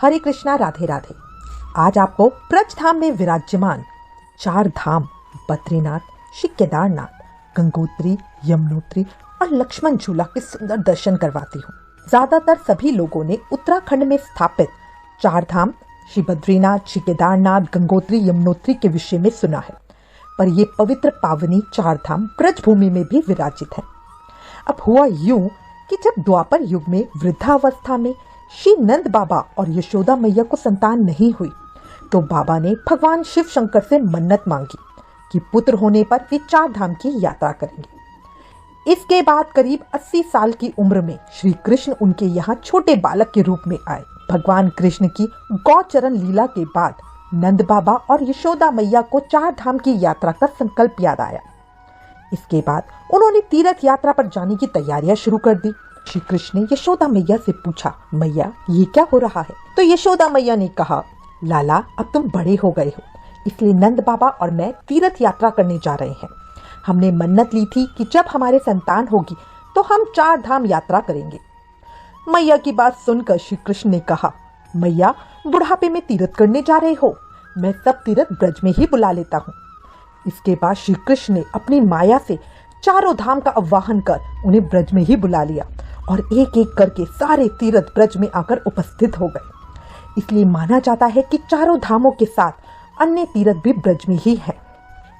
हरे कृष्णा, राधे राधे। आज आपको ब्रज धाम में विराजमान 4 धाम बद्रीनाथ, श्री केदारनाथ, गंगोत्री, यमुनोत्री और लक्ष्मण झूला के सुंदर दर्शन करवाती हूँ। ज्यादातर सभी लोगों ने उत्तराखंड में स्थापित 4 धाम श्री बद्रीनाथ, श्री केदारनाथ, गंगोत्री, यमुनोत्री के विषय में सुना है, पर ये पवित्र पावनी 4 धाम ब्रज भूमि में भी विराजित है। अब हुआ यूं कि जब द्वापर युग में वृद्धावस्था में श्री नंद बाबा और यशोदा मैया को संतान नहीं हुई, तो बाबा ने भगवान शिव शंकर से मन्नत मांगी कि पुत्र होने पर वे 4 धाम की यात्रा करेंगे। इसके बाद करीब 80 साल की उम्र में श्री कृष्ण उनके यहाँ छोटे बालक के रूप में आए। भगवान कृष्ण की गौचरण लीला के बाद नंद बाबा और यशोदा मैया को 4 धाम की यात्रा का संकल्प याद आया। इसके बाद उन्होंने तीर्थ यात्रा पर जाने की तैयारियां शुरू कर दी। श्री कृष्ण ने यशोदा मैया से पूछा, मैया ये क्या हो रहा है? तो यशोदा मैया ने कहा, लाला अब तुम बड़े हो गए हो, इसलिए नंद बाबा और मैं तीर्थ यात्रा करने जा रहे हैं। हमने मन्नत ली थी कि जब हमारे संतान होगी तो हम 4 धाम यात्रा करेंगे। मैया की बात सुनकर श्री कृष्ण ने कहा, मैया बुढ़ापे में तीर्थ करने जा रहे हो, मैं सब तीर्थ ब्रज में ही बुला लेता हूँ। इसके बाद श्री कृष्ण ने अपनी माया से 4 धाम का आह्वान कर उन्हें ब्रज में ही बुला लिया और एक एक करके सारे तीर्थ ब्रज में आकर उपस्थित हो गए। इसलिए माना जाता है कि 4 धामों के साथ अन्य तीर्थ भी ब्रज में ही है।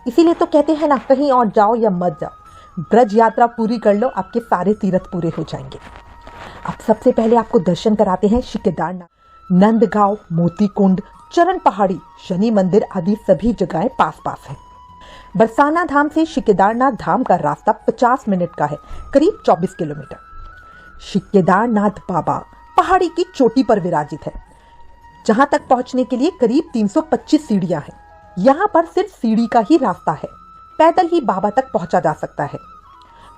इसीलिए तो कहते हैं ना, कहीं और जाओ या मत जाओ, ब्रज यात्रा पूरी कर लो, आपके सारे तीर्थ पूरे हो जाएंगे। अब सबसे पहले आपको दर्शन कराते हैं श्री केदारनाथ। नंदगांव, मोती कुंड, चरण पहाड़ी, शनि मंदिर आदि सभी जगहें पास पास है। बरसाना धाम से श्री केदारनाथ धाम का रास्ता 50 मिनट का है, करीब 24 किलोमीटर। श्री केदारनाथ बाबा पहाड़ी की चोटी पर विराजित है, जहां तक पहुंचने के लिए करीब 325 सीढ़ियां हैं। यहाँ पर सिर्फ सीढ़ी का ही रास्ता है, पैदल ही बाबा तक पहुंचा जा सकता है।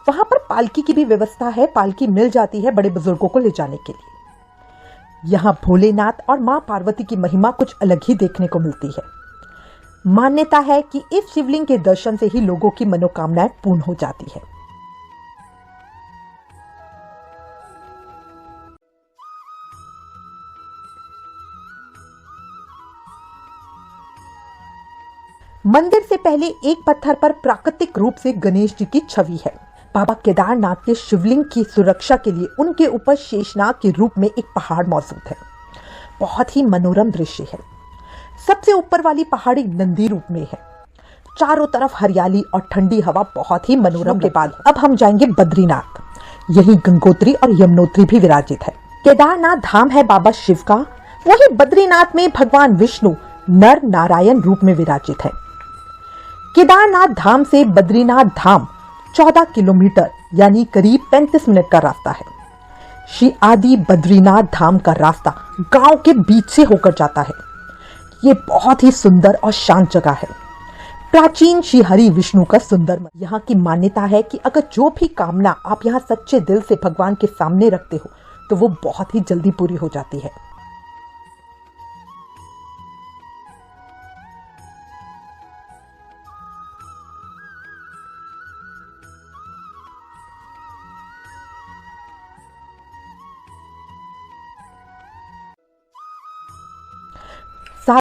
वहां पर पालकी की भी व्यवस्था है, पालकी मिल जाती है बड़े बुजुर्गों को ले जाने के लिए। यहाँ भोलेनाथ और मां पार्वती की महिमा कुछ अलग ही देखने को मिलती है। मान्यता है कि इस शिवलिंग के दर्शन से ही लोगों की मनोकामनाएं पूर्ण हो जाती है। मंदिर से पहले एक पत्थर पर प्राकृतिक रूप से गणेश जी की छवि है। बाबा केदारनाथ के शिवलिंग की सुरक्षा के लिए उनके ऊपर शेषनाग के रूप में एक पहाड़ मौजूद है। बहुत ही मनोरम दृश्य है। सबसे ऊपर वाली पहाड़ी नंदी रूप में है। चारों तरफ हरियाली और ठंडी हवा बहुत ही मनोरम के बाद अब हम जाएंगे बद्रीनाथ। यही गंगोत्री और यमुनोत्री भी विराजित है। केदारनाथ धाम है बाबा शिव का, वही बद्रीनाथ में भगवान विष्णु नर नारायण रूप में विराजित है। केदारनाथ धाम से बद्रीनाथ धाम 14 किलोमीटर यानी करीब 35 मिनट का रास्ता है। श्री आदि बद्रीनाथ धाम का रास्ता गांव के बीच से होकर जाता है। ये बहुत ही सुंदर और शांत जगह है। प्राचीन श्री हरि विष्णु का सुंदर मंदिर। यहाँ की मान्यता है कि अगर जो भी कामना आप यहाँ सच्चे दिल से भगवान के सामने रखते हो तो वो बहुत ही जल्दी पूरी हो जाती है।